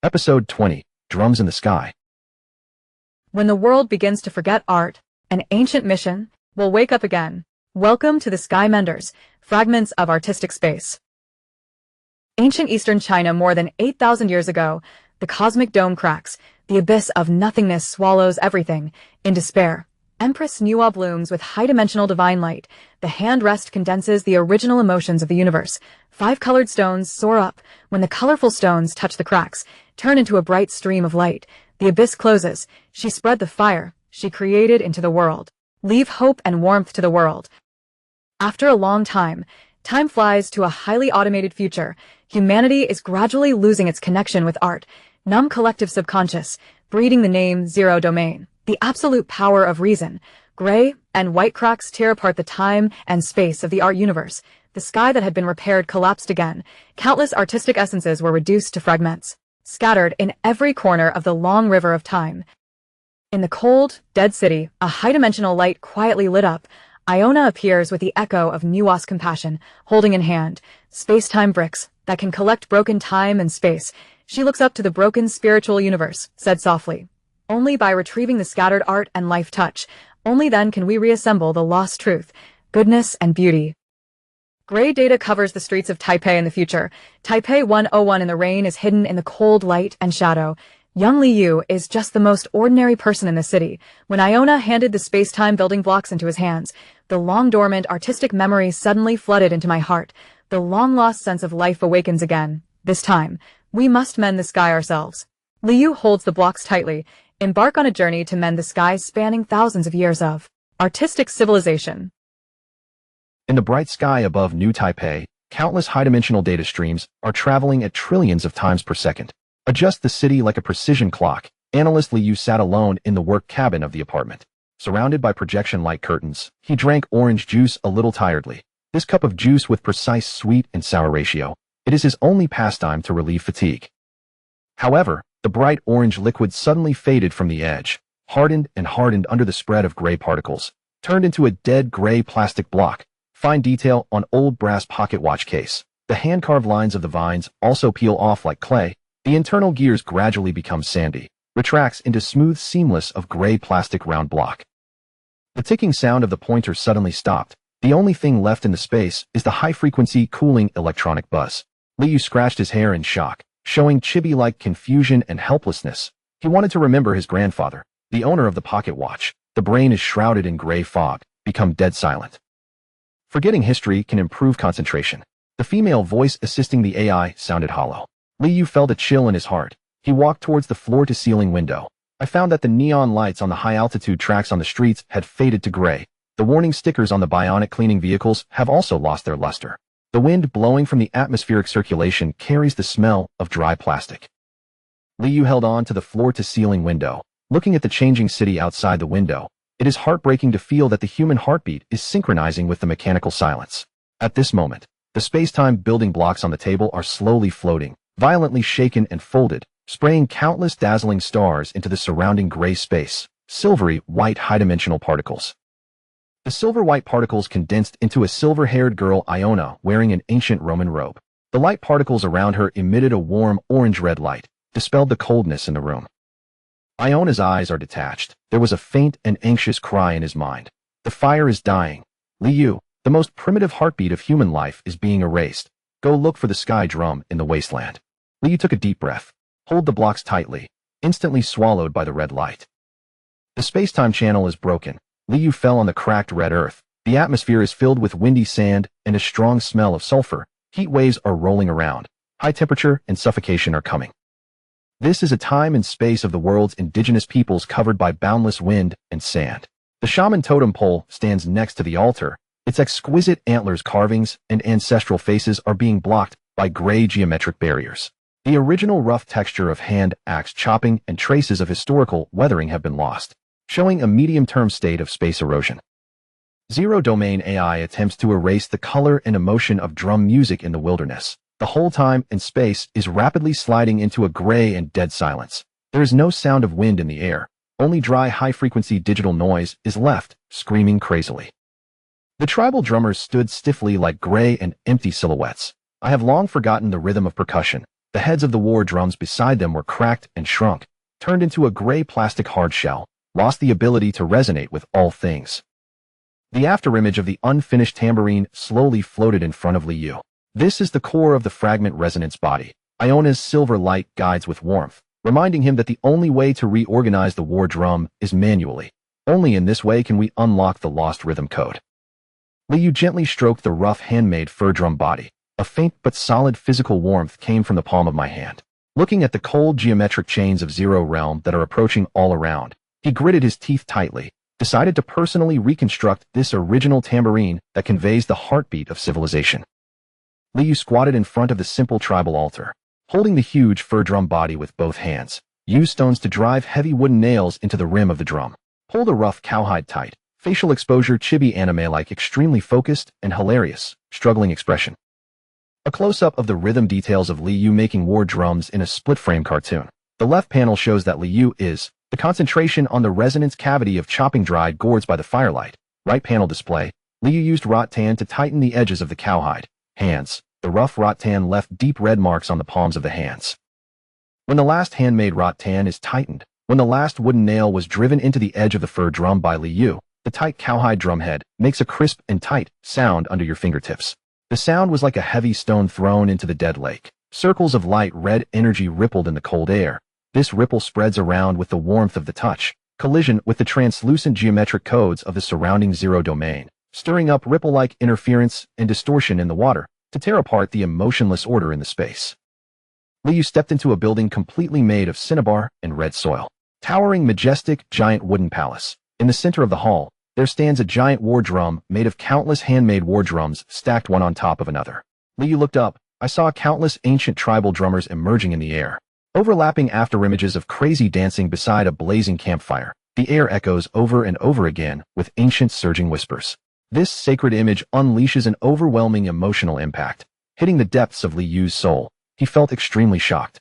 Episode 20, Drums in the Sky. When the world begins to forget art, an ancient mission will wake up again. Welcome to the Sky Mender's Fragments of Artistic Space. Ancient Eastern China more than 8,000 years ago, the cosmic dome cracks, the abyss of nothingness swallows everything. In despair, Empress Nuwa blooms with high-dimensional divine light. The hand rest condenses the original emotions of the universe. 5 colored stones soar up. When the colorful stones touch the cracks, turn into a bright stream of light. The abyss closes. She spread the fire she created into the world. Leave hope and warmth to the world. After a long time flies to a highly automated future. Humanity is gradually losing its connection with art. Numb collective subconscious, breeding the name Zero Domain. The absolute power of reason. Gray and white cracks tear apart the time and space of the art universe. The sky that had been repaired collapsed again. Countless artistic essences were reduced to fragments, scattered in every corner of the long river of time. In the cold, dead city, a high-dimensional light quietly lit up. Iona appears with the echo of Nuwa's compassion, holding in hand space-time bricks that can collect broken time and space. She looks up to the broken spiritual universe, said softly. Only by retrieving the scattered art and life touch, only then can we reassemble the lost truth, goodness and beauty. Gray data covers the streets of Taipei in the future. Taipei 101 in the rain is hidden in the cold light and shadow. Young Liu is just the most ordinary person in the city. When Iona handed the space-time building blocks into his hands, the long-dormant artistic memories suddenly flooded into my heart. The long-lost sense of life awakens again. This time, we must mend the sky ourselves. Liu holds the blocks tightly. Embark on a journey to mend the sky spanning thousands of years of artistic civilization. In the bright sky above New Taipei, countless high-dimensional data streams are traveling at trillions of times per second. Adjust the city like a precision clock. Analyst Liu sat alone in the work cabin of the apartment. Surrounded by projection light curtains, he drank orange juice a little tiredly. This cup of juice with precise sweet and sour ratio. It is his only pastime to relieve fatigue. However, the bright orange liquid suddenly faded from the edge, hardened and hardened under the spread of gray particles, turned into a dead gray plastic block. Fine detail on old brass pocket watch case. The hand-carved lines of the vines also peel off like clay. The internal gears gradually become sandy, retracts into smooth seamless of gray plastic round block. The ticking sound of the pointer suddenly stopped. The only thing left in the space is the high-frequency cooling electronic buzz. Liu scratched his hair in shock, showing chibi-like confusion and helplessness. He wanted to remember his grandfather, the owner of the pocket watch. The brain is shrouded in gray fog, become dead silent. Forgetting history can improve concentration. The female voice assisting the AI sounded hollow. Liu felt a chill in his heart. He walked towards the floor-to-ceiling window. I found that the neon lights on the high-altitude tracks on the streets had faded to gray. The warning stickers on the bionic cleaning vehicles have also lost their luster. The wind blowing from the atmospheric circulation carries the smell of dry plastic. Liu held on to the floor-to-ceiling window, looking at the changing city outside the window. It is heartbreaking to feel that the human heartbeat is synchronizing with the mechanical silence. At this moment, the space-time building blocks on the table are slowly floating, violently shaken and folded, spraying countless dazzling stars into the surrounding gray space, silvery white high-dimensional particles. The silver-white particles condensed into a silver-haired girl Iona wearing an ancient Roman robe. The light particles around her emitted a warm orange-red light, dispelled the coldness in the room. Iona's eyes are detached. There was a faint and anxious cry in his mind. The fire is dying. Liu, the most primitive heartbeat of human life, is being erased. Go look for the sky drum in the wasteland. Liu took a deep breath. Hold the blocks tightly, instantly swallowed by the red light. The space-time channel is broken. Liu fell on the cracked red earth. The atmosphere is filled with windy sand and a strong smell of sulfur. Heat waves are rolling around. High temperature and suffocation are coming. This is a time and space of the world's indigenous peoples covered by boundless wind and sand. The shaman totem pole stands next to the altar. Its exquisite antlers, carvings, and ancestral faces are being blocked by gray geometric barriers. The original rough texture of hand axe chopping and traces of historical weathering have been lost, showing a medium-term state of space erosion. Zero-domain AI attempts to erase the color and emotion of drum music in the wilderness. The whole time and space is rapidly sliding into a gray and dead silence. There is no sound of wind in the air. Only dry high-frequency digital noise is left, screaming crazily. The tribal drummers stood stiffly like gray and empty silhouettes. I have long forgotten the rhythm of percussion. The heads of the war drums beside them were cracked and shrunk, turned into a gray plastic hard shell, lost the ability to resonate with all things. The afterimage of the unfinished tambourine slowly floated in front of Liu. This is the core of the fragment resonance body. Iona's silver light guides with warmth, reminding him that the only way to reorganize the war drum is manually. Only in this way can we unlock the lost rhythm code. Liu gently stroked the rough handmade fur drum body. A faint but solid physical warmth came from the palm of my hand. Looking at the cold geometric chains of Zero Realm that are approaching all around, he gritted his teeth tightly, decided to personally reconstruct this original tambourine that conveys the heartbeat of civilization. Liu squatted in front of the simple tribal altar, holding the huge fur drum body with both hands. Use stones to drive heavy wooden nails into the rim of the drum. Pull the rough cowhide tight. Facial exposure chibi anime-like, extremely focused and hilarious, struggling expression. A close-up of the rhythm details of Liu making war drums in a split-frame cartoon. The left panel shows that Liu is the concentration on the resonance cavity of chopping dried gourds by the firelight. Right panel display. Liu used rattan to tighten the edges of the cowhide. Hands. The rough rattan left deep red marks on the palms of the hands. When the last handmade rattan is tightened, when the last wooden nail was driven into the edge of the fur drum by Liu, the tight cowhide drumhead makes a crisp and tight sound under your fingertips. The sound was like a heavy stone thrown into the dead lake. Circles of light red energy rippled in the cold air. This ripple spreads around with the warmth of the touch, collision with the translucent geometric codes of the surrounding zero domain, stirring up ripple-like interference and distortion in the water to tear apart the emotionless order in the space. Liu stepped into a building completely made of cinnabar and red soil. Towering, majestic, giant wooden palace. In the center of the hall, there stands a giant war drum made of countless handmade war drums stacked one on top of another. Liu looked up. I saw countless ancient tribal drummers emerging in the air. Overlapping afterimages of crazy dancing beside a blazing campfire. The air echoes over and over again with ancient surging whispers. This sacred image unleashes an overwhelming emotional impact, hitting the depths of Liu's soul. He felt extremely shocked.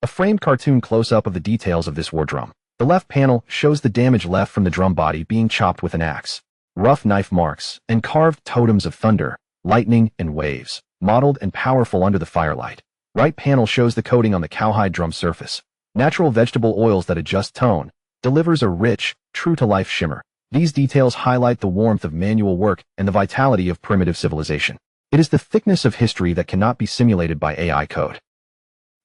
A framed cartoon close-up of the details of this war drum. The left panel shows the damage left from the drum body being chopped with an axe. Rough knife marks and carved totems of thunder, lightning, and waves, mottled and powerful under the firelight. Right panel shows the coating on the cowhide drum surface. Natural vegetable oils that adjust tone, delivers a rich, true-to-life shimmer. These details highlight the warmth of manual work and the vitality of primitive civilization. It is the thickness of history that cannot be simulated by AI code.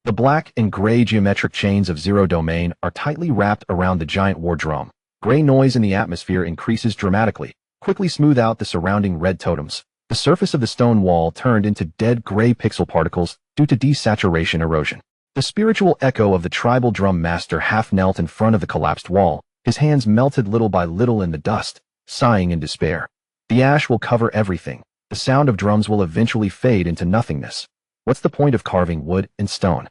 The black and gray geometric chains of zero domain are tightly wrapped around the giant war drum. Gray noise in the atmosphere increases dramatically, quickly smooth out the surrounding red totems. The surface of the stone wall turned into dead gray pixel particles due to desaturation erosion. The spiritual echo of the tribal drum master half knelt in front of the collapsed wall. His hands melted little by little in the dust, sighing in despair. The ash will cover everything. The sound of drums will eventually fade into nothingness. What's the point of carving wood and stone?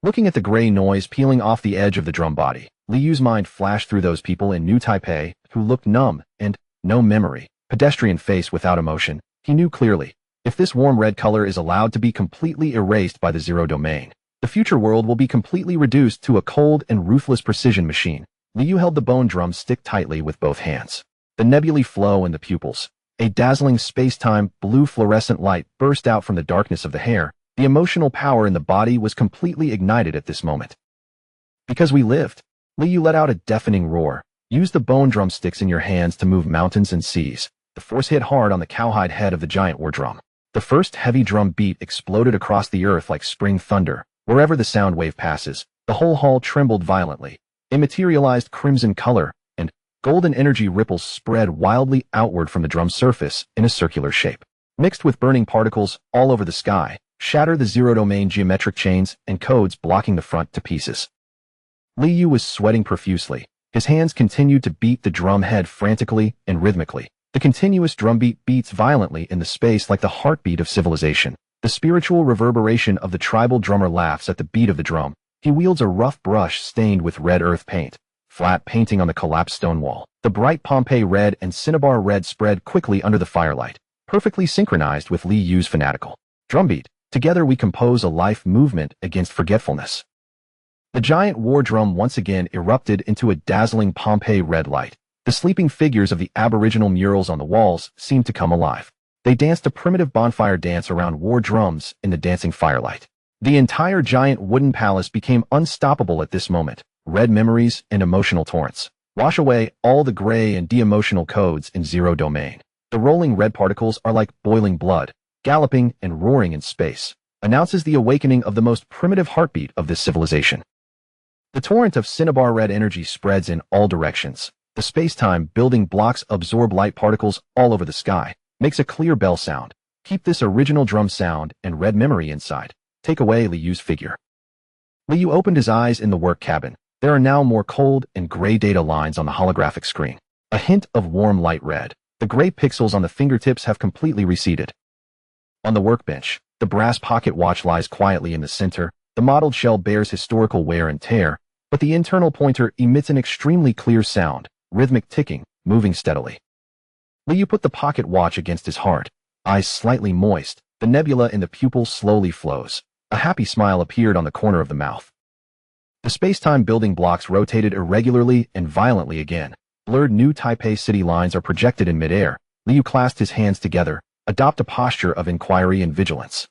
Looking at the gray noise peeling off the edge of the drum body, Liu's mind flashed through those people in New Taipei who looked numb and no memory, pedestrian face without emotion. He knew clearly, if this warm red color is allowed to be completely erased by the zero domain, the future world will be completely reduced to a cold and ruthless precision machine. Liu held the bone drum stick tightly with both hands. The nebulae flow in the pupils. A dazzling space-time blue fluorescent light burst out from the darkness of the hair. The emotional power in the body was completely ignited at this moment. Because we lived. Liu let out a deafening roar. Use the bone drum sticks in your hands to move mountains and seas. The force hit hard on the cowhide head of the giant war drum. The first heavy drum beat exploded across the earth like spring thunder. Wherever the sound wave passes, the whole hall trembled violently. A materialized crimson color and golden energy ripples spread wildly outward from the drum's surface in a circular shape. Mixed with burning particles all over the sky, shatter the zero-domain geometric chains and codes blocking the front to pieces. Liu was sweating profusely. His hands continued to beat the drum head frantically and rhythmically. The continuous drumbeat beats violently in the space like the heartbeat of civilization. The spiritual reverberation of the tribal drummer laughs at the beat of the drum. He wields a rough brush stained with red earth paint, flat painting on the collapsed stone wall. The bright Pompeii red and cinnabar red spread quickly under the firelight, perfectly synchronized with Liu's fanatical drumbeat. Together we compose a life movement against forgetfulness. The giant war drum once again erupted into a dazzling Pompeii red light. The sleeping figures of the aboriginal murals on the walls seemed to come alive. They danced a primitive bonfire dance around war drums in the dancing firelight. The entire giant wooden palace became unstoppable at this moment. Red memories and emotional torrents wash away all the gray and de-emotional codes in zero domain. The rolling red particles are like boiling blood, galloping and roaring in space, announces the awakening of the most primitive heartbeat of this civilization. The torrent of cinnabar red energy spreads in all directions. The space-time building blocks absorb light particles all over the sky, makes a clear bell sound. Keep this original drum sound and red memory inside. Take away Liu's figure. Liu opened his eyes in the work cabin. There are now more cold and gray data lines on the holographic screen. A hint of warm light red. The gray pixels on the fingertips have completely receded. On the workbench, the brass pocket watch lies quietly in the center. The mottled shell bears historical wear and tear, but the internal pointer emits an extremely clear sound, rhythmic ticking, moving steadily. Liu put the pocket watch against his heart, eyes slightly moist. The nebula in the pupil slowly flows. A happy smile appeared on the corner of the mouth. The space-time building blocks rotated irregularly and violently again. Blurred New Taipei city lines are projected in midair. Liu clasped his hands together, adopt a posture of inquiry and vigilance.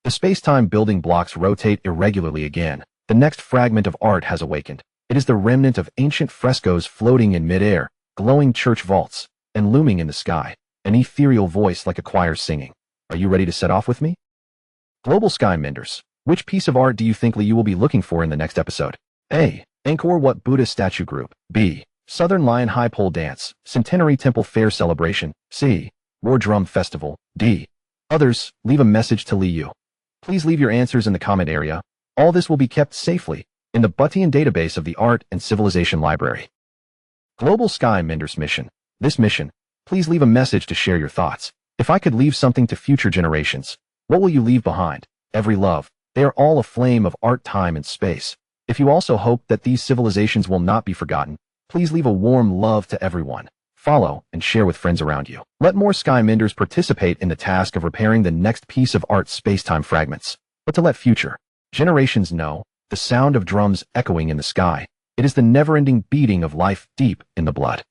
The space-time building blocks rotate irregularly again. The next fragment of art has awakened. It is the remnant of ancient frescoes floating in midair, glowing church vaults, and looming in the sky. An ethereal voice like a choir singing. Are you ready to set off with me? Global Sky Menders. Which piece of art do you think you will be looking for in the next episode? A. Angkor Wat Buddha Statue Group. B. Southern Lion High Pole Dance, Centenary Temple Fair Celebration. C. War Drum Festival. D. Others. Leave a message to Liu. Please leave your answers in the comment area. All this will be kept safely in the Douyin database of the Art and Civilization Library. Global Sky Menders mission. This mission, please leave a message to share your thoughts. If I could leave something to future generations, what will you leave behind? Every love. They are all a flame of art, time, and space. If you also hope that these civilizations will not be forgotten, please leave a warm love to everyone. Follow and share with friends around you. Let more Sky Menders participate in the task of repairing the next piece of art space-time fragments. But to let future generations know, the sound of drums echoing in the sky, it is the never-ending beating of life deep in the blood.